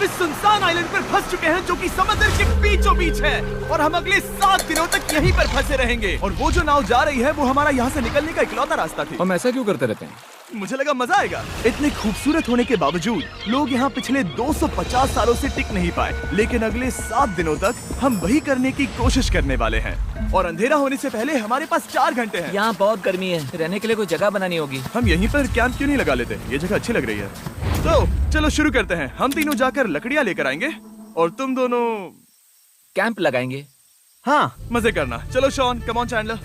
इस सुनसान आइलैंड पर फंस चुके हैं जो कि समुद्र के बीचों बीच है और हम अगले 7 दिनों तक यहीं पर फंसे रहेंगे। और वो जो नाव जा रही है वो हमारा यहाँ से निकलने का इकलौता रास्ता थी। हम ऐसा क्यों करते रहते हैं? मुझे लगा मजा आएगा। इतने खूबसूरत होने के बावजूद लोग यहाँ पिछले 250 सालों से टिक नहीं पाए, लेकिन अगले 7 दिनों तक हम वही करने की कोशिश करने वाले हैं। और अंधेरा होने से पहले हमारे पास 4 घंटे हैं। यहाँ बहुत गर्मी है, रहने के लिए कोई जगह बनानी होगी। हम यहीं पर कैंप क्यों नहीं लगा लेते? ये जगह अच्छी लग रही है। तो चलो शुरू करते हैं। हम तीनों जाकर लकड़ियाँ लेकर आएंगे और तुम दोनों कैंप लगाएंगे। हाँ, मजे करना। चलो Shawn, come on Chandler.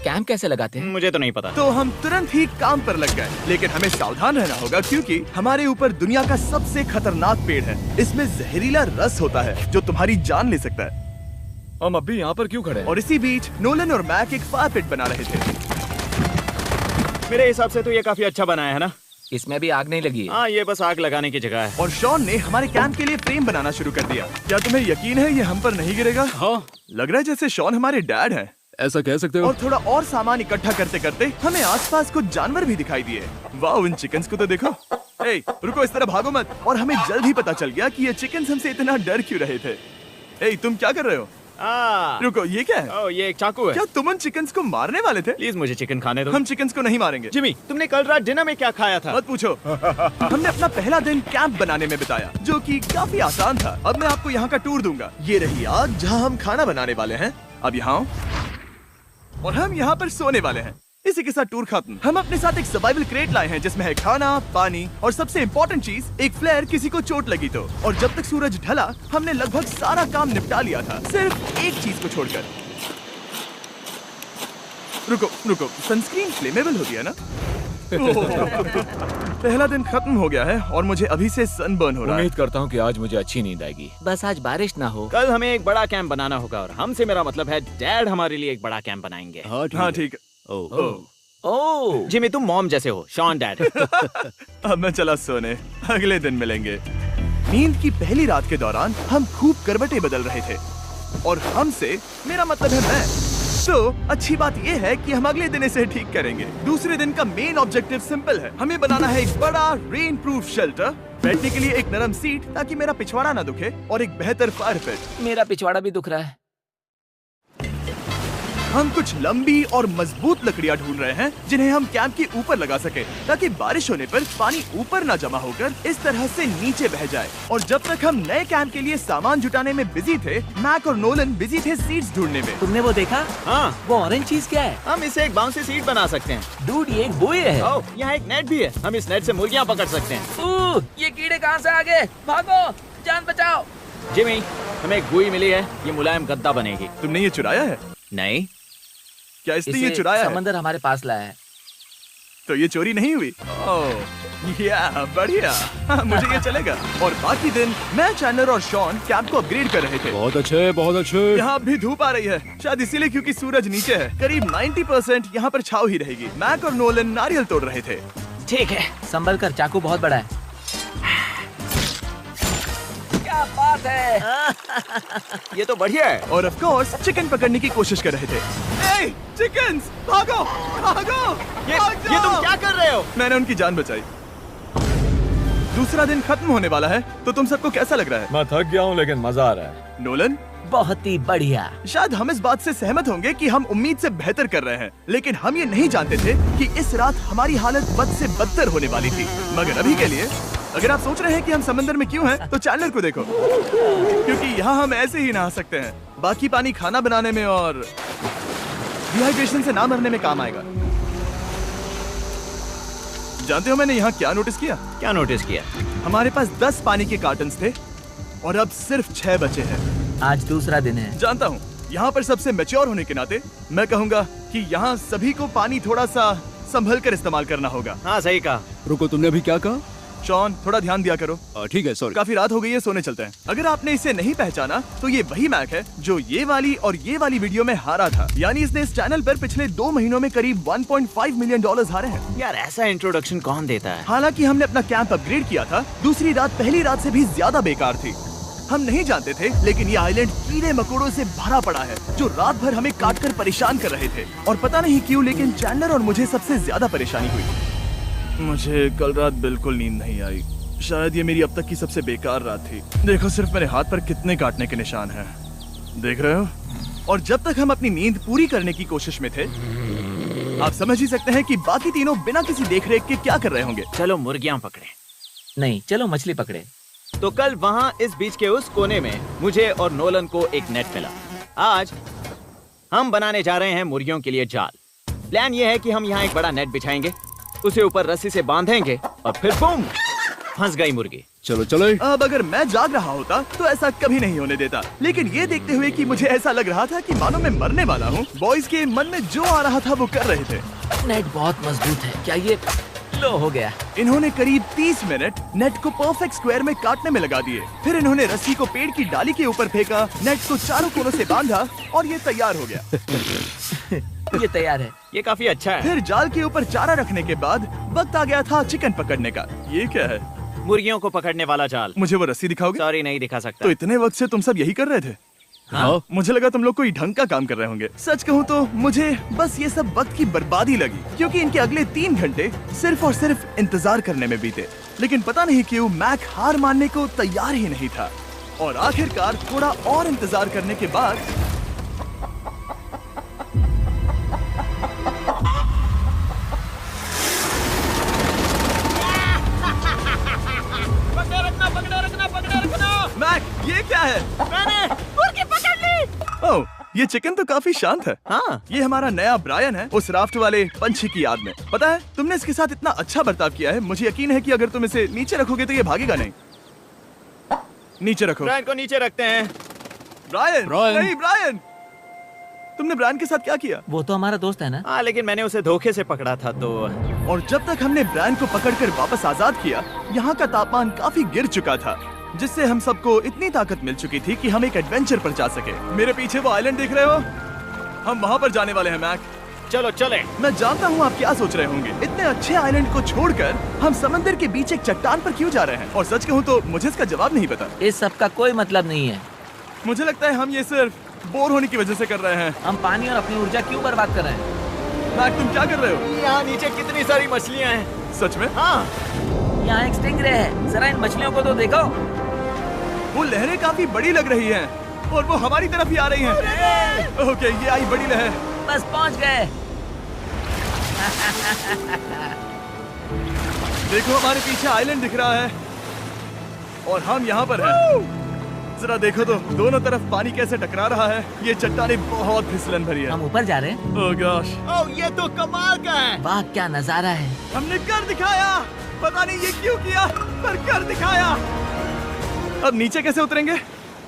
Camp कैसे लगाते हैं? मुझे तो नहीं पता। तो हम तुरंत ही काम पर लग गए, लेकिन हमें सावधान रहना होगा क्योंकि हमारे ऊपर दुनिया का सबसे खतरनाक पेड़ है। इसमें जहरीला रस होता है जो तुम्हारी जान ले सकता है। हम अभी यहाँ पर क्यों खड़े हैं? और इसी बीच नोलन और मैक एक फायर पिट बना रहे थे। मेरे हिसाब से तो ये काफी अच्छा बनाया है ना? इसमें भी आग नहीं लगी है। हाँ, ये बस आग लगाने की जगह है। और शॉन ने हमारे कैंप के लिए फ्रेम बनाना शुरू कर दिया। क्या तुम्हें यकीन है ये हम पर नहीं गिरेगा? हाँ। लग रहा है जैसे शॉन हमारे डैड हैं। ऐसा कह सकते हो? और थोड़ा और सामान इकट्ठा करते करते हमें आसपास कुछ जानवर भी दिखाई दिए। वाह, इन चिकन्स को तो देखो। ए, रुको, इस तरह भागो मत। और हमें जल्द ही पता चल गया कि ये चिकन्स हमसे इतना डर क्यों रहे थे। ए, तुम क्या कर रहे हो? रुको, ये क्या है? ओह, ये एक चाकू है। क्या तुम उन चिकन्स को मारने वाले थे? प्लीज मुझे चिकन खाने दो। हम चिकन्स को नहीं मारेंगे। जिमी, तुमने कल रात डिनर में क्या खाया था? मत पूछो। हमने अपना पहला दिन कैंप बनाने में बिताया, जो कि काफी आसान था। अब मैं आपको यहाँ का टूर दूंगा। ये रही आग जहाँ हम खाना बनाने वाले हैं। अब यहाँ और हम यहाँ पर सोने वाले हैं। इसी के साथ टूर खत्म। हम अपने साथ एक सर्वाइवल क्रेट लाए हैं जिसमें है खाना, पानी और सबसे इम्पोर्टेंट चीज एक फ्लेयर किसी को चोट लगी तो। और जब तक सूरज ढला हमने लगभग सारा काम निपटा लिया था, सिर्फ एक चीज को छोड़कर। रुको, सनस्क्रीन फ्लेमेबल होती है ना? पहला दिन खत्म हो गया है और मुझे अभी से सनबर्न हो रहा है। उम्मीद करता हूँ कि आज मुझे अच्छी नींद आएगी। बस आज बारिश ना हो। कल हमें एक बड़ा कैंप बनाना होगा और हमसे मेरा मतलब है डैड हमारे लिए एक बड़ा कैंप बनाएंगे। हाँ ठीक है। ओह, जिमी, तुम मॉम जैसे हो, शॉन डैड। अब मैं चला सोने, अगले दिन मिलेंगे। नींद की पहली रात के दौरान हम खूब करवटें बदल रहे थे और हमसे मेरा मतलब है मैं। तो अच्छी बात यह है कि हम अगले दिन इसे ठीक करेंगे। दूसरे दिन का मेन ऑब्जेक्टिव सिंपल है। हमें बनाना है एक बड़ा रेन प्रूफ शेल्टर, बैठने के लिए एक नरम सीट ताकि मेरा पिछवाड़ा ना दुखे और एक बेहतर फायर पिट। मेरा पिछवाड़ा भी दुख रहा है। हम कुछ लंबी और मजबूत लकड़ियां ढूंढ रहे हैं जिन्हें हम कैंप के ऊपर लगा सके ताकि बारिश होने पर पानी ऊपर ना जमा होकर इस तरह से नीचे बह जाए। और जब तक हम नए कैंप के लिए सामान जुटाने में बिजी थे, मैक और नोलन बिजी थे सीड्स ढूंढने में। तुमने वो देखा? हाँ, वो ऑरेंज चीज क्या है? हम इसे एक बाउंसी सीट बना सकते हैं। डूड, ये एक बुए है। ओह, यहाँ एक नेट भी है। हम इस नेट से मुर्गियाँ पकड़ सकते हैं। ये कीड़े कहाँ से आ गए? भागो, जान बचाओ। जिमी, हमें एक बुई मिली है। ये मुलायम गद्दा बनेगी। तुमने ये चुराया है? नहीं। क्या इसलिए ये चुराया है? समंदर हमारे पास लाया है। तो ये चोरी नहीं हुई? ओह, या बढ़िया। हाँ, मुझे ये चलेगा। और बाकी दिन मैं, चैंडलर और शॉन कैंप को अपग्रेड कर रहे थे। बहुत अच्छे, बहुत अच्छे। यहाँ अब भी धूप आ रही है, शायद इसीलिए क्योंकि सूरज नीचे है। करीब 90% यहाँ पर छाव ही रहेगी। मैक और नोलन नारियल तोड़ रहे थे। ठीक है, संभल कर, चाकू बहुत बड़ा है। क्या बात है। ये तो बढ़िया है। और ऑफ कोर्स चिकन पकड़ने की कोशिश कर रहे थे। ए, चिकन्स, भागो, भागो, ये तुम क्या कर रहे हो? मैंने उनकी जान बचाई। दूसरा दिन खत्म होने वाला है, तो तुम सबको कैसा लग रहा है? मैं थक गया हूँ लेकिन मजा आ रहा है। नोलन, बहुत ही बढ़िया। शायद हम इस बात से सहमत होंगे कि हम उम्मीद से बेहतर कर रहे हैं, लेकिन हम ये नहीं जानते थे कि इस रात हमारी हालत बद से बदतर होने वाली थी। मगर अभी के लिए अगर आप सोच रहे हैं कि हम समंदर में क्यों हैं, तो चैंडलर को देखो, क्योंकि यहाँ हम ऐसे ही नहा सकते हैं। बाकी पानी खाना बनाने में और डिहाइड्रेशन से ना मरने में काम आएगा। जानते हो मैंने यहाँ क्या नोटिस किया? क्या नोटिस किया? हमारे पास 10 पानी के कार्टन्स थे और अब सिर्फ 6 बचे हैं। आज दूसरा दिन है। जानता हूँ, यहाँ पर सबसे मैच्योर होने के नाते मैं कहूँगा कि यहाँ सभी को पानी थोड़ा सा संभल कर इस्तेमाल करना होगा। हाँ, सही कहा। रुको, तुमने अभी क्या कहा? शॉन, थोड़ा ध्यान दिया करो। ठीक है, सॉरी। काफी रात हो गई है, सोने चलते हैं। अगर आपने इसे नहीं पहचाना तो ये वही मैक है जो ये वाली और ये वाली वीडियो में हारा था। यानी इसने इस चैनल पर पिछले 2 महीनों में करीब $1.5 मिलियन हारे हैं। यार, ऐसा इंट्रोडक्शन कौन देता है? हालांकि हमने अपना कैंप अपग्रेड किया था, दूसरी रात पहली रात से भी ज्यादा बेकार थी। हम नहीं जानते थे, लेकिन ये आइलैंड कीड़े मकोड़ों से भरा पड़ा है जो रात भर हमें काट कर परेशान कर रहे थे। और पता नहीं क्यों, लेकिन चैंडलर और मुझे सबसे ज्यादा परेशानी हुई। मुझे कल रात बिल्कुल नींद नहीं आई। शायद ये मेरी अब तक की सबसे बेकार रात थी। देखो सिर्फ मेरे हाथ पर कितने काटने के निशान हैं। देख रहे हो? और जब तक हम अपनी नींद पूरी करने की कोशिश में थे, आप समझ ही सकते हैं कि बाकी तीनों बिना किसी देखरेख के क्या कर रहे होंगे। चलो मुर्गियां पकड़े। नहीं, चलो मछली पकड़े। तो कल वहाँ इस बीच के उस कोने में मुझे और नोलन को एक नेट मिला। आज हम बनाने जा रहे हैं मुर्गियों के लिए जाल। प्लान ये है कि हम यहाँ एक बड़ा नेट बिछाएंगे, उसे ऊपर रस्सी से बांधेंगे और फिर बूम, फंस गई मुर्गी। चलो चलो। अब अगर मैं जाग रहा होता तो ऐसा कभी नहीं होने देता, लेकिन ये देखते हुए कि मुझे ऐसा लग रहा था कि मानो मैं मरने वाला हूँ, बॉयज के मन में जो आ रहा था वो कर रहे थे। नेट बहुत मजबूत है। क्या ये लो हो गया? इन्होंने करीब 30 मिनट नेट को परफेक्ट स्क्वायर में काटने में लगा दिए। फिर इन्होंने रस्सी को पेड़ की डाली के ऊपर फेंका, नेट को चारों कोनों से बांधा और ये तैयार हो गया। ये तैयार है। ये काफी अच्छा है। फिर जाल के ऊपर चारा रखने के बाद वक्त आ गया था चिकन पकड़ने का। ये क्या है? मुर्गियों को पकड़ने वाला जाल। मुझे वो रस्सी दिखाओगे? सॉरी, नहीं दिखा सकता। तो इतने वक्त से तुम सब यही कर रहे थे? हाँ। मुझे लगा तुम लोग कोई ढंग का काम कर रहे होंगे। सच कहूँ तो मुझे बस ये सब वक्त की बर्बादी लगी, क्योंकि इनके अगले 3 घंटे सिर्फ और सिर्फ इंतजार करने में बीते। लेकिन पता नहीं क्यों मैक हार मानने को तैयार ही नहीं था, और आखिरकार थोड़ा और इंतजार करने के बाद मैक, ये क्या है? मैंने मुर्गी पकड़ ली। ओह, ये चिकन तो काफी शांत है। हाँ, ये हमारा नया ब्रायन है, उस राफ्ट वाले पंछी की याद में। पता है, तुमने इसके साथ इतना अच्छा बर्ताव किया है, मुझे यकीन है कि अगर तुम इसे नीचे रखोगे तो ये भागेगा नहीं। नीचे रखो। ब्रायन को नीचे रखते हैं। Brian, Brian. नहीं ब्रायन, तुमने ब्रायन के साथ क्या किया? वो तो हमारा दोस्त है ना। हाँ, लेकिन मैंने उसे धोखे से पकड़ा था तो। और जब तक हमने ब्रायन को पकड़कर वापस आजाद किया, यहाँ का तापमान काफी गिर चुका था, जिससे हम सबको इतनी ताकत मिल चुकी थी कि हम एक एडवेंचर पर जा सके। मेरे पीछे वो आइलैंड देख रहे हो? हम वहाँ पर जाने वाले हैं मैक। चलो चले। मैं जानता हूँ आप क्या सोच रहे होंगे, इतने अच्छे आइलैंड को छोड़कर हम समंदर के बीच एक चट्टान पर क्यों जा रहे हैं? और सच कहूँ तो मुझे इसका जवाब नहीं पता। इस सब का कोई मतलब नहीं है। मुझे लगता है हम ये सिर्फ बोर होने की वजह से कर रहे हैं। हम पानी और अपनी ऊर्जा क्यों बर्बाद कर रहे हैं? मैक, तुम क्या कर रहे हो? यहाँ नीचे कितनी सारी मछलियाँ हैं। सच में? हाँ, यहाँ एक स्टिंगरे है। जरा इन मछलियों को तो देखो। वो लहरें काफी बड़ी लग रही हैं और वो हमारी तरफ ही आ रही हैं। ओके, ये आई बड़ी लहर। बस पहुँच गए। देखो, हमारे पीछे आइलैंड दिख रहा है और हम यहाँ पर हैं। जरा देखो तो दोनों तरफ पानी कैसे टकरा रहा है। ये चट्टानें बहुत फिसलन भरी है। हम ऊपर जा रहे हैं। ओह गॉश, ओह, ये तो कमाल का है। वाह, क्या नजारा है। हमने कर दिखाया। पता नहीं ये क्यों किया, पर कर दिखाया। अब नीचे कैसे उतरेंगे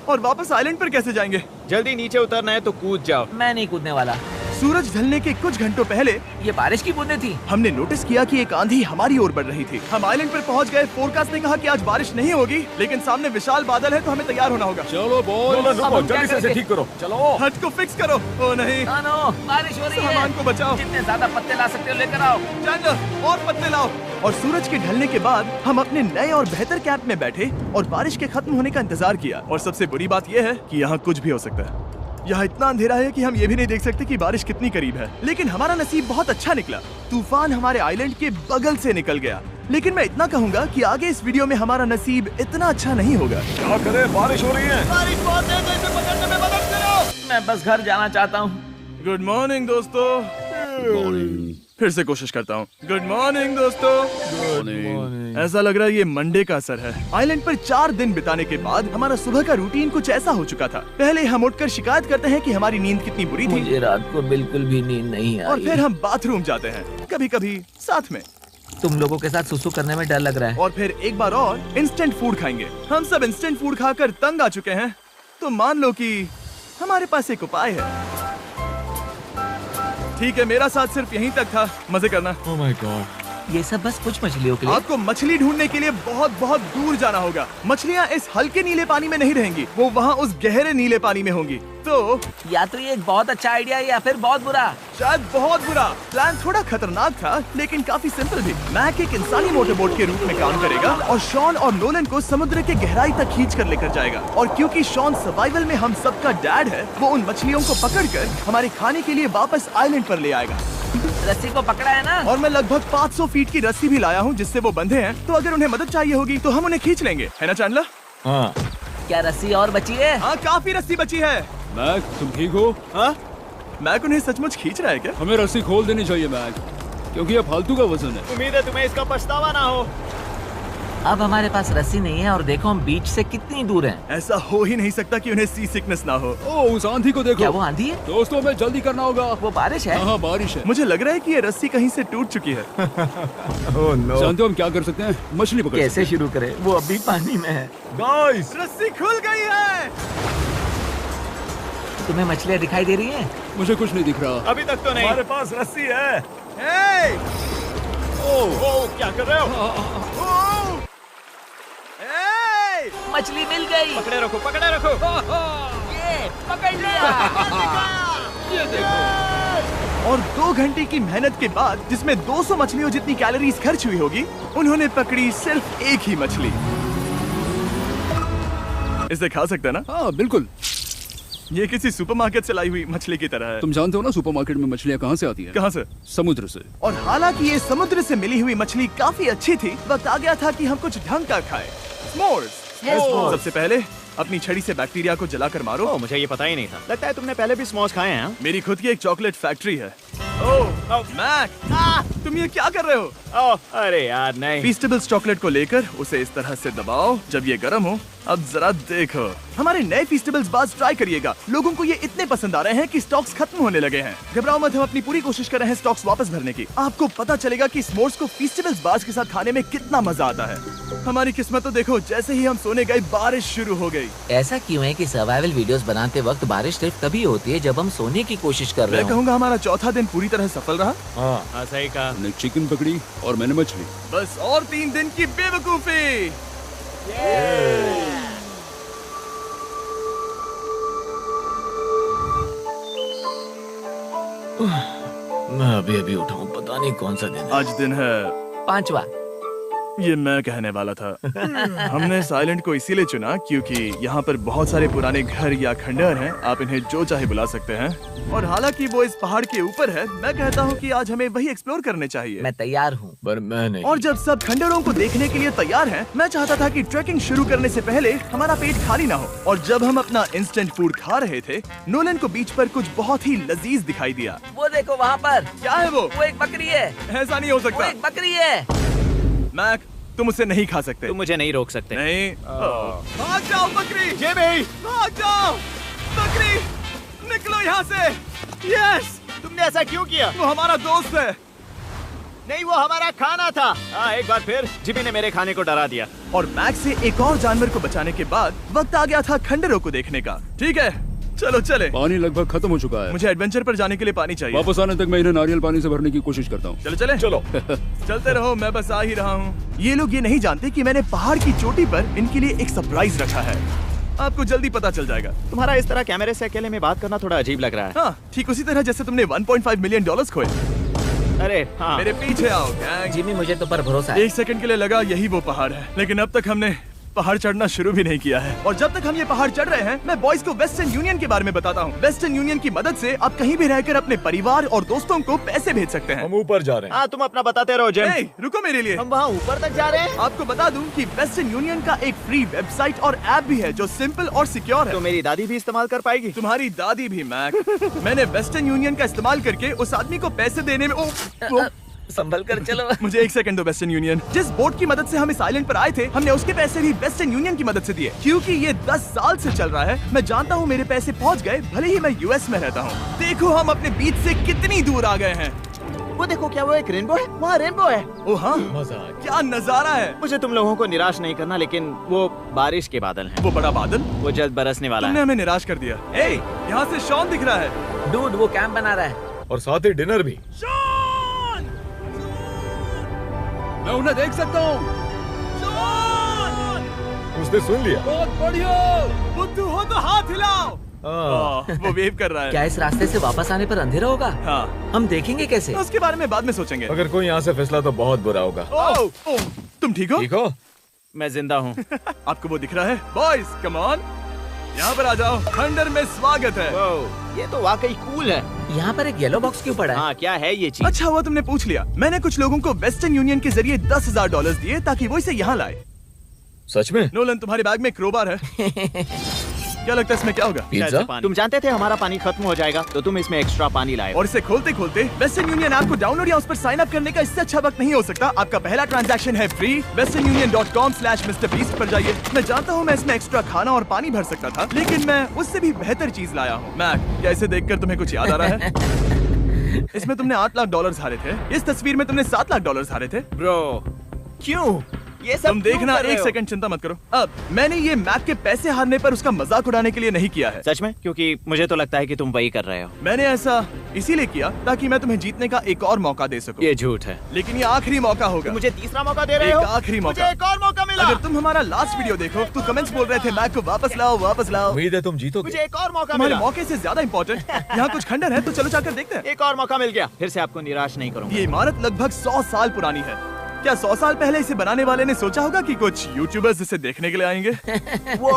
और वापस आइलैंड पर कैसे जाएंगे? जल्दी नीचे उतरना है तो कूद जाओ। मैं नहीं कूदने वाला। सूरज ढलने के कुछ घंटों पहले ये बारिश की बूंदें थी। हमने नोटिस किया कि एक आंधी हमारी ओर बढ़ रही थी। हम आइलैंड पर पहुंच गए। फोरकास्ट ने कहा कि आज बारिश नहीं होगी, लेकिन सामने विशाल बादल है तो हमें तैयार होना होगा। चलो बॉय, अब हम क्या करेंगे? ठीक करो। चलो। हट को फिक्स करो। ओ नहीं, नो, बारिश हो रही है। सामान को बचाओ। जितने ज्यादा पत्ते ला सकते हो लेकर आओ। चैंडलर, और पत्ते लाओ। और सूरज के ढलने के बाद हम अपने नए और बेहतर कैंप में बैठे और बारिश के खत्म होने का इंतजार किया। और सबसे बुरी बात यह है कि यहाँ कुछ भी हो सकता है। यहाँ इतना अंधेरा है कि हम ये भी नहीं देख सकते कि बारिश कितनी करीब है। लेकिन हमारा नसीब बहुत अच्छा निकला। तूफान हमारे आइलैंड के बगल से निकल गया। लेकिन मैं इतना कहूँगा कि आगे इस वीडियो में हमारा नसीब इतना अच्छा नहीं होगा। क्या करें, बारिश हो रही है। बारिश बहुत तेज है, इसे पकड़ने में मदद करो। मैं बस घर जाना चाहता हूँ। गुड मॉर्निंग दोस्तों। फिर से कोशिश करता हूँ। गुड मॉर्निंग दोस्तों। ऐसा लग रहा है ये मंडे का असर है। आइलैंड पर 4 दिन बिताने के बाद हमारा सुबह का रूटीन कुछ ऐसा हो चुका था। पहले हम उठकर शिकायत करते हैं कि हमारी नींद कितनी बुरी थी, मुझे रात को बिल्कुल भी नींद नहीं आई। और फिर हम बाथरूम जाते हैं, कभी कभी साथ में। तुम लोगों के साथ सुसु करने में डर लग रहा है। और फिर एक बार और इंस्टेंट फूड खाएंगे। हम सब इंस्टेंट फूड खाकर तंग आ चुके हैं, तो मान लो कि हमारे पास एक उपाय है। ठीक है, मेरा साथ सिर्फ यहीं तक था। मजे करना। Oh my God. ये सब बस कुछ मछलियों के लिए। आपको मछली ढूंढने के लिए बहुत बहुत दूर जाना होगा। मछलियाँ इस हल्के नीले पानी में नहीं रहेंगी, वो वहाँ उस गहरे नीले पानी में होंगी। तो या तो ये एक बहुत अच्छा आइडिया है या फिर बहुत बुरा। शायद बहुत बुरा। प्लान थोड़ा खतरनाक था, लेकिन काफी सिंपल भी। मैक एक इंसानी मोटरबोट के रूप में काम करेगा और शॉन और नोलन को समुद्र के गहराई तक खींच कर लेकर जाएगा। और क्योंकि शॉन सर्वाइवल में हम सबका डैड है, वो उन मछलियों को पकड़कर हमारे खाने के लिए वापस आइलैंड पर ले आएगा। रस्सी को पकड़ा है ना? और मैं लगभग 500 फीट की रस्सी भी लाया हूँ जिससे वो बंधे हैं, तो अगर उन्हें मदद चाहिए होगी तो हम उन्हें खींच लेंगे, है ना चैंडलर? हाँ। क्या रस्सी और बची है? हाँ, काफी रस्सी बची है। मैक, तुम ठीक हो? हाँ? मैक उन्हें सचमुच खींच रहा है क्या? हमें रस्सी खोल देनी चाहिए मैक, क्योंकि ये फालतू का वजन है। उम्मीद है तुम्हें इसका पछतावा ना हो। अब हमारे पास रस्सी नहीं है और देखो हम बीच से कितनी दूर हैं। ऐसा हो ही नहीं सकता कि उन्हें सी सिकनेस ना हो। ओ, उस आंधी को देखो। क्या वो आंधी है? दोस्तों, हमें जल्दी करना होगा। वो बारिश है? हाँ, बारिश है। मुझे लग रहा है कि ये रस्सी कहीं से टूट चुकी है। Oh no. जानते हो हम क्या कर सकते हैं? मछली पकड़ कैसे सकते शुरू करें? वो अभी पानी में है। गाइस, रस्सी खुल गई है। तुम्हें मछलियाँ दिखाई दे रही हैं? मुझे कुछ नहीं दिख रहा। अभी तक तो नहीं। हमारे पास रस्सी है। हे! ओह, क्या कर रहे हो? ओह! हे! मछली मिल गई। पकड़े रखो, पकड़े रखो। ये पकड़ लिया। ये देखो। और 2 घंटे की मेहनत के बाद, जिसमें 200 मछलियों जितनी कैलोरीज खर्च हुई होगी, उन्होंने पकड़ी सिर्फ एक ही मछली। इसे खा सकते हैं ना? हाँ, बिल्कुल। ये किसी सुपरमार्केट से लाई हुई मछली की तरह है। तुम जानते हो ना सुपरमार्केट में मछलियाँ कहाँ से आती हैं? कहाँ से? समुद्र से। और हालांकि ये समुद्र से मिली हुई मछली काफी अच्छी थी, वक्त आ गया था कि हम कुछ ढंग का खाएं। स्मोर्स। S'mores। सबसे पहले अपनी छड़ी से बैक्टीरिया को जलाकर मारो। ओह, मुझे ये पता ही नहीं था। लगता है तुमने पहले भी स्मोस खाए हैं। मेरी खुद की एक चॉकलेट फैक्ट्री है। ओह मैक, तुम ये क्या कर रहे हो? ओह, अरे यार नहीं। फीस्टेबल्स चॉकलेट को लेकर उसे इस तरह से दबाओ जब ये गर्म हो। अब जरा देखो, हमारे नए फीस्टेबल्स बार्स ट्राई करिएगा। लोगों को ये इतने पसंद आ रहे हैं कि स्टॉक्स खत्म होने लगे हैं। घबराओ मत, हम अपनी पूरी कोशिश कर रहे हैं स्टॉक्स वापस भरने की। आपको पता चलेगा कि स्मोर्स को फीस्टेबल्स बार्स के साथ खाने में कितना मजा आता है। हमारी किस्मत तो देखो, जैसे ही हम सोने गए बारिश शुरू हो गई। ऐसा क्यों है कि सर्वाइवल वीडियोस बनाते वक्त बारिश सिर्फ तभी होती है जब हम सोने की कोशिश कर रहे मैं हो? कहूँगा हमारा चौथा दिन पूरी तरह सफल रहा। हाँ, सही कहा। हमने चिकन पकड़ी और मैंने मछली। बस और 3 दिन की बेवकूफी। मैं अभी उठा हूँ, पता नहीं कौन सा दिन है। आज दिन है 5वां। ये मैं कहने वाला था। हमने इस आइलैंड को इसीलिए चुना क्योंकि यहाँ पर बहुत सारे पुराने घर या खंडहर हैं। आप इन्हें जो चाहे बुला सकते हैं। और हालांकि वो इस पहाड़ के ऊपर है, मैं कहता हूँ कि आज हमें वही एक्सप्लोर करने चाहिए। मैं तैयार हूँ, पर मैं नहीं। और जब सब खंडहरों को देखने के लिए तैयार हैं, मैं चाहता था कि ट्रैकिंग शुरू करने से पहले हमारा पेट खाली ना हो। और जब हम अपना इंस्टेंट फूड खा रहे थे, नोलन को बीच पर कुछ बहुत ही लजीज दिखाई दिया। वो देखो वहाँ पर। क्या है वो? वो एक बकरी है। ऐसा नहीं हो वो सकता। एक बकरी है। मैक, तुम उसे नहीं खा सकते। तुम मुझे नहीं रोक सकते। नहीं। भाग जाओ बकरी। ये भी भाग जाओ बकरी, निकलो यहाँ से। यस, तुमने ऐसा क्यों किया? वो हमारा दोस्त है। नहीं, वो हमारा खाना था। हाँ, एक बार फिर जिमी ने मेरे खाने को डरा दिया। और मैक से एक और जानवर को बचाने के बाद वक्त आ गया था खंडहरों को देखने का। ठीक है, चलो चले। पानी लगभग खत्म हो चुका है। मुझे एडवेंचर पर जाने के लिए पानी चाहिए। वापस आने तक मैं इन्हें नारियल पानी से भरने की कोशिश करता हूँ। चलो चले। चलो चलते रहो, मैं बस आ ही रहा हूँ। ये लोग ये नहीं जानते कि मैंने पहाड़ की चोटी पर इनके लिए एक सरप्राइज रखा है। आपको जल्दी पता चल जाएगा। तुम्हारा इस तरह कैमरे से अकेले में बात करना थोड़ा अजीब लग रहा है। हाँ, ठीक उसी तरह जैसे तुमने $1.5 मिलियन खोए। अरे हाँ, मेरे पीछे आओ गैंग। जिमी, मुझे तो पर भरोसा है। 1 सेकंड के लिए लगा यही वो पहाड़ है, लेकिन अब तक हमने पहाड़ चढ़ना शुरू भी नहीं किया है। और जब तक हम ये पहाड़ चढ़ रहे हैं, मैं बॉयज को वेस्टर्न यूनियन के बारे में बताता हूँ। वेस्टर्न यूनियन की मदद से आप कहीं भी रहकर अपने परिवार और दोस्तों को पैसे भेज सकते हैं। हम ऊपर जा रहे हैं। हाँ, तुम अपना बताते रहो जेम। Hey, रुको मेरे लिए। हम वहाँ ऊपर तक जा रहे हैं। आपको बता दूं कि वेस्टर्न यूनियन का एक फ्री वेबसाइट और ऐप भी है जो सिंपल और सिक्योर है। तो मेरी दादी भी इस्तेमाल कर पाएगी? तुम्हारी दादी भी मैक। मैंने वेस्टर्न यूनियन का इस्तेमाल करके उस आदमी को पैसे देने में संभल कर चलो। मुझे 1 सेकंड दो। वेस्टर्न यूनियन, जिस बोट की मदद से हम इस आइलैंड पर आए थे, हमने उसके पैसे भी वेस्टर्न यूनियन की मदद से दिए। क्योंकि ये 10 साल से चल रहा है, मैं जानता हूँ मेरे पैसे पहुँच गए, भले ही मैं यूएस में रहता हूँ। देखो हम अपने बीच से कितनी दूर आ गए हैं। वो देखो, क्या वो एक रेनबो है? वहाँ रेनबो है। ओ हाँ, क्या नजारा है। मुझे तुम लोगों को निराश नहीं करना, लेकिन वो बारिश के बादल हैं। वो बड़ा बादल, वो जल्द बरसने वाला तुमने है। हमें निराश कर दिया। ए, यहाँ से शॉन दिख रहा है। डूड, वो कैंप बना रहा है। और साथ ही डिनर भी। शॉन! मैं उन्हें देख सकता हूँ। शॉन! उसने सुन लिया। बहुत बढ़िया। बुद्धू हो तो हाथ हिलाओ। वो वेव कर रहा है। क्या इस रास्ते से वापस आने पर अंधेरा होगा? हाँ, हम देखेंगे कैसे? उसके बारे में बाद में सोचेंगे। अगर कोई यहाँ से फिसला तो बहुत बुरा होगा। ओह, तुम ठीक हो? ठीक हो? मैं जिंदा हूँ। आपको वो दिख रहा है? बॉयज, कम ऑन, यहाँ पर आ जाओ। खंडर में स्वागत है। ये तो वाकई कूल है। यहाँ पर एक येलो बॉक्स क्यों पड़ा है? हाँ, क्या है ये चीज? अच्छा हुआ तुमने पूछ लिया। मैंने कुछ लोगों को वेस्टर्न यूनियन के जरिए $10,000 दिए ताकि वो इसे यहाँ लाए। सच में? नोलन, तुम्हारे बैग में क्रोबार है। क्या लगता है इसमें क्या होगा? पिज्जा? तुम जानते थे हमारा पानी खत्म हो जाएगा, तो तुम इसमें एक्स्ट्रा पानी लाए। और इसे खोलते खोलते वेस्टर्न यूनियन ऐप को डाउनलोड या उस पर साइन अप करने का इससे अच्छा वक्त नहीं हो सकता। आपका पहला ट्रांजैक्शन है फ्री। westernunion.com/MrBeast पर जाइए। मैं जानता हूँ मैं इसमें एक्स्ट्रा खाना और पानी भर सकता था, लेकिन मैं उससे भी बेहतर चीज लाया हूँ। मैक, क्या इसे देखकर तुम्हें कुछ याद आ रहा है? इसमें तुमने $8 लाख हारे थे। इस तस्वीर में तुमने $7 लाख हारे थे। ब्रो, क्यों? ये सब तुम क्यों देखना, कर रहे एक हो? सेकंड चिंता मत करो। अब मैंने ये मैक के पैसे हारने पर उसका मजाक उड़ाने के लिए नहीं किया है। सच में? क्योंकि मुझे तो लगता है कि तुम वही कर रहे हो। मैंने ऐसा इसीलिए किया ताकि मैं तुम्हें जीतने का एक और मौका दे सकूं। ये झूठ है। लेकिन ये आखिरी मौका होगा। मुझे तीसरा मौका दे रहे एक हो? आखिरी मौका। मुझे एक और मौका मिला। अगर तुम हमारा लास्ट वीडियो देखो तो कमेंट्स बोल रहे थे मैक को वापस लाओ, वापस लाओ। उम्मीद है तुम जीतोगे। मुझे एक और मौका तुम्हारे मिला। मौके से ज्यादा इम्पोर्टेंट यहाँ कुछ खंडर है, तो चलो जाकर देखते हैं। एक और मौका मिल गया। फिर से आपको निराश नहीं करूंगा। ये इमारत लगभग 100 साल पुरानी है। क्या 100 साल पहले इसे बनाने वाले ने सोचा होगा कि कुछ यूट्यूबर्स इसे देखने के लिए आएंगे? वो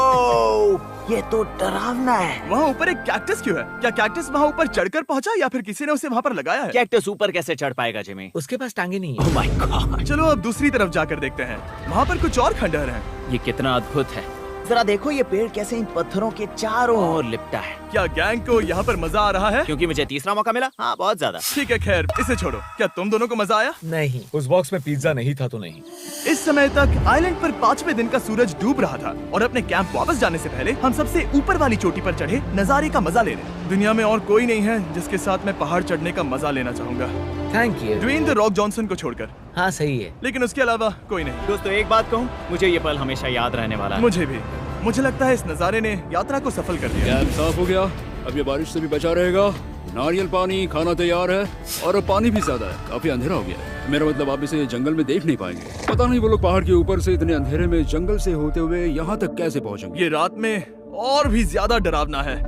ये तो डरावना है। वहाँ ऊपर एक कैक्टस क्यों है? क्या कैक्टस वहाँ ऊपर चढ़कर पहुँचा या फिर किसी ने उसे वहाँ पर लगाया है? कैक्टस ऊपर कैसे चढ़ पाएगा जिमी? उसके पास टांगे नहीं है। ओह माय गॉड, चलो अब दूसरी तरफ जाकर देखते हैं। वहाँ पर कुछ और खंडहर हैं। ये कितना अद्भुत है। जरा देखो ये पेड़ कैसे इन पत्थरों के चारों ओर लिपटा है। क्या गैंग को यहाँ पर मजा आ रहा है? क्योंकि मुझे तीसरा मौका मिला। हाँ, बहुत ज्यादा। ठीक है, खैर इसे छोड़ो। क्या तुम दोनों को मजा आया? नहीं। उस बॉक्स में पिज्जा नहीं था तो नहीं। इस समय तक आइलैंड पर 5वें दिन का सूरज डूब रहा था और अपने कैंप वापस जाने से पहले हम सबसे ऊपर वाली चोटी पर चढ़े नजारे का मजा ले रहे। दुनिया में और कोई नहीं है जिसके साथ मैं पहाड़ चढ़ने का मजा लेना चाहूंगा, thank you. Dwayne the Rock Johnson को छोड़कर। हाँ सही है। लेकिन उसके अलावा कोई नहीं। दोस्तों, एक बात कहूँ, मुझे ये पल हमेशा याद रहने वाला है। मुझे भी। मुझे लगता है इस नजारे ने यात्रा को सफल कर दिया। कैंप साफ हो गया, अब ये बारिश से भी बचा रहेगा। नारियल पानी, खाना तैयार है और अब पानी भी ज्यादा है। काफी अंधेरा हो गया है। मेरा मतलब आप इसे जंगल में देख नहीं पाएंगे। पता नहीं वो लोग पहाड़ के ऊपर से इतने अंधेरे में जंगल से होते हुए यहाँ तक कैसे पहुँचेंगे। ये रात में और भी ज्यादा डरावना है।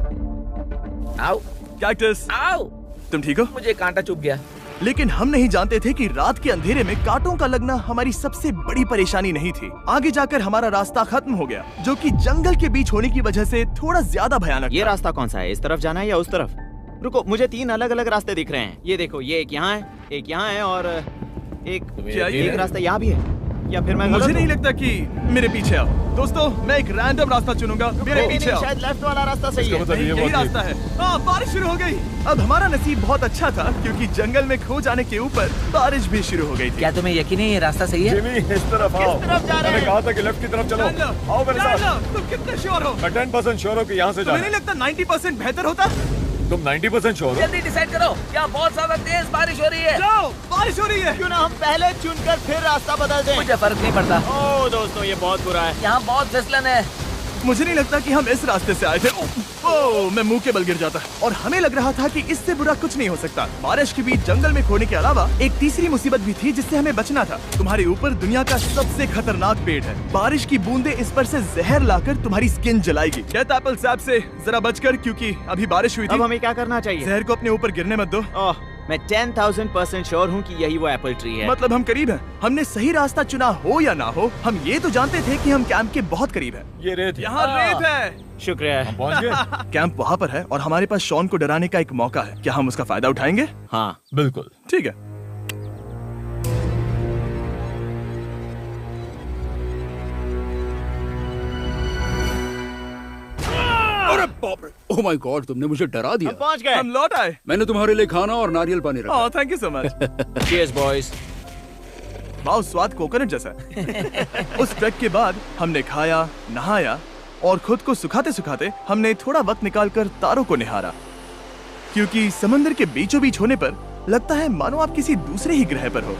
आओ कैक्टस, आओ। तुम ठीक हो? मुझे कांटा चुभ गया। लेकिन हम नहीं जानते थे कि रात के अंधेरे में कांटों का लगना हमारी सबसे बड़ी परेशानी नहीं थी। आगे जाकर हमारा रास्ता खत्म हो गया, जो कि जंगल के बीच होने की वजह से थोड़ा ज्यादा भयानक ये था। रास्ता कौन सा है? इस तरफ जाना है या उस तरफ? रुको, मुझे 3 अलग अलग रास्ते दिख रहे हैं। ये देखो, ये एक यहाँ है, एक यहाँ है और क्या ये- एक रास्ता यहाँ भी है। या फिर मैं मुझे गलत नहीं हूँ? लगता कि मेरे पीछे आओ। दोस्तों, मैं एक रैंडम रास्ता चुनूंगा। मेरे नहीं, पीछे नहीं, आओ। शायद लेफ्ट वाला रास्ता सही है। नहीं, यही रास्ता है। हाँ, बारिश शुरू हो गई। अब हमारा नसीब बहुत अच्छा था क्योंकि जंगल में खो जाने के ऊपर बारिश भी शुरू हो गई थी। क्या तुम्हें यकीन है ये रास्ता सही है? जिमी, इस तरफ आओ। किस तरफ जा रहे मैंने हैं? कहा था कि लेफ्ट की तरफ चलो। जान लो, आओ मेरे जान साथ। लो, तुम कितने श्योर हो? मैं 10% श्योर हूँ कि यहाँ से तुम्हें जाना। नहीं लगता 90% बेहतर होता? तुम 90% श्योर हो? जल्दी डिसाइड करो। यहाँ बहुत ज्यादा तेज बारिश हो रही है। जाओ, बारिश हो रही है। क्यों ना हम पहले चुनकर फिर रास्ता बदल दें? मुझे फर्क नहीं पड़ता। ओह दोस्तों, ये बहुत बुरा है। यहाँ बहुत फिसलन है। मुझे नहीं लगता कि हम इस रास्ते से आए थे। ओह, मैं मुंह के बल गिर जाता। और हमें लग रहा था कि इससे बुरा कुछ नहीं हो सकता। बारिश के बीच जंगल में खोने के अलावा एक तीसरी मुसीबत भी थी जिससे हमें बचना था। तुम्हारे ऊपर दुनिया का सबसे खतरनाक पेड़ है। बारिश की बूंदें इस पर से जहर लाकर तुम्हारी स्किन जलाएगी। डेथ एप्पल सैप से जरा बचकर, क्योंकि अभी बारिश हुई अब थी। हमें क्या करना चाहिए? जहर को अपने ऊपर गिरने मत दो। ओह, मैं 10,000% श्योर हूँ कि यही वो एप्पल ट्री है। मतलब हम करीब हैं। हमने सही रास्ता चुना हो या ना हो, हम ये तो जानते थे कि हम कैंप के बहुत करीब हैं। ये रेत है। यहाँ रेत है। शुक्रिया है। पहुँच गए? कैंप वहाँ पर है और हमारे पास शॉन को डराने का एक मौका है। क्या हम उसका फायदा उठाएंगे? हाँ, बिल्कुल। ठीक है। अरे बाप रे, ओह माय गॉड, तुमने मुझे डरा हम दिया। पहुँच गए। हम लौट आए। मैंने तुम्हारे लिए खाना और नारियल पानी रखा। Oh, thank you so much. Cheers boys. वाह, स्वाद कोकोनट जैसा है। उस ट्रैक के बाद हमने खाया, नहाया और खुद को सुखाते सुखाते हमने थोड़ा वक्त निकालकर तारों को निहारा, क्योंकि समंदर के बीचों बीच होने पर लगता है मानो आप किसी दूसरे ही ग्रह पर हो।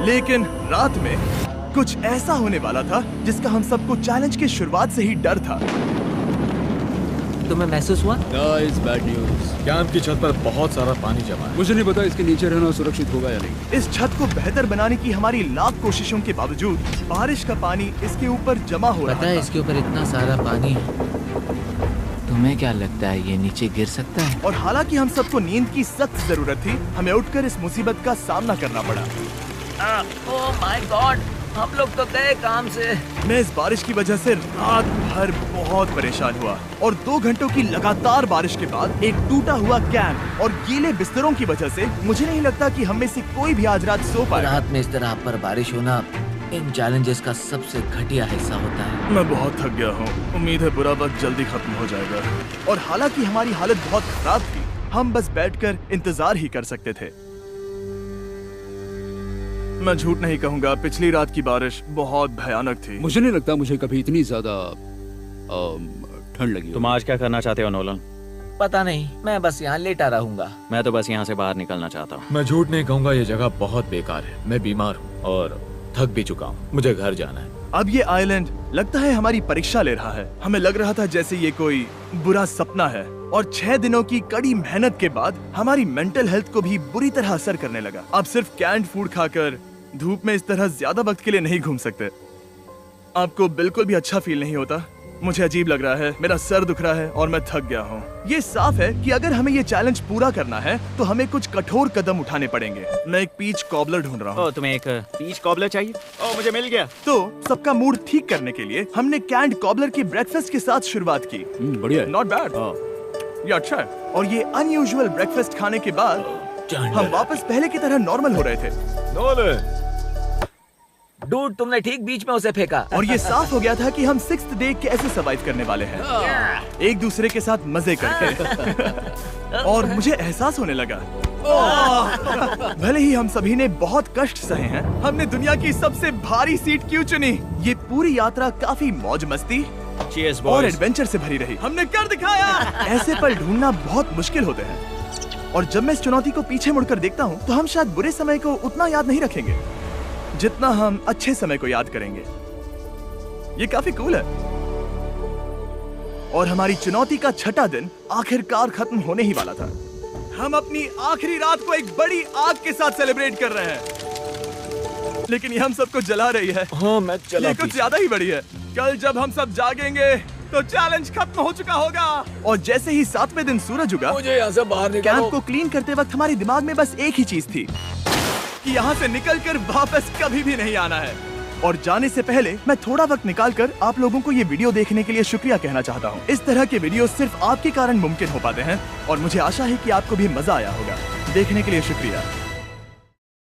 लेकिन रात में कुछ ऐसा होने वाला था जिसका हम सबको चैलेंज की शुरुआत से ही डर था। तुम्हें महसूस हुआ? Guys, bad news. कैंप की छत पर बहुत सारा पानी जमा है। मुझे नहीं पता इसके नीचे रहना सुरक्षित होगा या नहीं। इस छत को बेहतर बनाने की हमारी लाख कोशिशों के बावजूद बारिश का पानी इसके ऊपर जमा हो रहा पता है था। इसके ऊपर इतना सारा पानी है। तुम्हें क्या लगता है ये नीचे गिर सकता है? और हालांकि हम सबको नींद की सख्त जरूरत थी, हमें उठकर इस मुसीबत का सामना करना पड़ा। ओह माय गॉड, हम लोग तो गए काम से। मैं इस बारिश की वजह से रात भर बहुत परेशान हुआ और 2 घंटों की लगातार बारिश के बाद एक टूटा हुआ कैंप और गीले बिस्तरों की वजह से मुझे नहीं लगता कि हम में से कोई भी आज रात सो पाए। रात में इस तरह पर बारिश होना इन चैलेंजेस का सबसे घटिया हिस्सा होता है। मैं बहुत थक गया हूँ। उम्मीद है बुरा वक्त जल्दी खत्म हो जाएगा। और हालांकि हमारी हालत बहुत खराब थी, हम बस बैठकर इंतजार ही कर सकते थे। मैं झूठ नहीं कहूँगा, पिछली रात की बारिश बहुत भयानक थी। मुझे नहीं लगता मुझे कभी इतनी ज्यादा ठंड लगी। तुम आज क्या करना चाहते हो नोलन? पता नहीं, मैं बस यहाँ लेटा रहूंगा। मैं तो बस यहाँ से बाहर निकलना चाहता हूँ। मैं झूठ नहीं कहूँगा, ये जगह बहुत बेकार है। मैं बीमार हूँ और थक भी चुका हूँ। मुझे घर जाना है। अब ये आइलैंड लगता है हमारी परीक्षा ले रहा है। हमें लग रहा था जैसे ये कोई बुरा सपना है और 6 दिनों की कड़ी मेहनत के बाद हमारी मेंटल हेल्थ को भी बुरी तरह असर करने लगा। अब सिर्फ कैंड फूड खाकर धूप में इस तरह ज्यादा वक्त के लिए नहीं घूम सकते। आपको बिल्कुल भी अच्छा फील नहीं होता? मुझे अजीब लग रहा है, मेरा सर दुख रहा है और मैं थक गया हूँ। ये साफ है कि अगर हमें ये चैलेंज पूरा करना है तो हमें कुछ कठोर कदम उठाने पड़ेंगे। मैं एक पीच कॉबलर ढूंढ रहा हूँ। तुम्हें एक पीच कॉबलर चाहिए? मुझे मिल गया। तो सबका मूड ठीक करने के लिए हमने कैंड कॉबलर के ब्रेकफास्ट के साथ शुरुआत की। बढ़िया है। नॉट बैड, ये अच्छा है। और ये अनयूजुअल ब्रेकफास्ट खाने के बाद हम वापस पहले की तरह नॉर्मल हो रहे थे। नोलन, डूड, तुमने ठीक बीच में उसे फेंका। और ये साफ हो गया था कि हम 6th डे कैसे सर्वाइव करने वाले हैं, एक दूसरे के साथ मजे करके। और मुझे एहसास होने लगा, भले ही हम सभी ने बहुत कष्ट सहे हैं, हमने दुनिया की सबसे भारी सीट क्यों चुनी? ये पूरी यात्रा काफी मौज मस्ती Cheers, और boys. एडवेंचर से भरी रही। हमने कर दिखाया। ऐसे पल ढूंढना बहुत मुश्किल होते हैं और जब मैं इस चुनौती को पीछे मुड़कर देखता हूँ तो हम शायद बुरे समय को उतना याद नहीं रखेंगे जितना हम अच्छे समय को याद करेंगे। ये काफी कूल है। और हमारी चुनौती का 6ठा दिन आखिरकार खत्म होने ही वाला था। हम अपनी आखिरी रात को एक बड़ी आग के साथ सेलिब्रेट कर रहे हैं, लेकिन ये हम सबको जला रही है। हाँ मैं चला। ये कुछ ज्यादा ही बड़ी है। कल जब हम सब जागेंगे तो चैलेंज खत्म हो चुका होगा। और जैसे ही 7वें दिन सूरज उगा, मुझे यहाँ से बाहर कैंप निकालो। को क्लीन करते वक्त हमारे दिमाग में बस एक ही चीज थी कि यहाँ से निकलकर वापस कभी भी नहीं आना है। और जाने से पहले मैं थोड़ा वक्त निकालकर आप लोगों को ये वीडियो देखने के लिए शुक्रिया कहना चाहता हूँ। इस तरह के वीडियो सिर्फ आपके कारण मुमकिन हो पाते हैं और मुझे आशा है कि आपको भी मजा आया होगा। देखने के लिए शुक्रिया।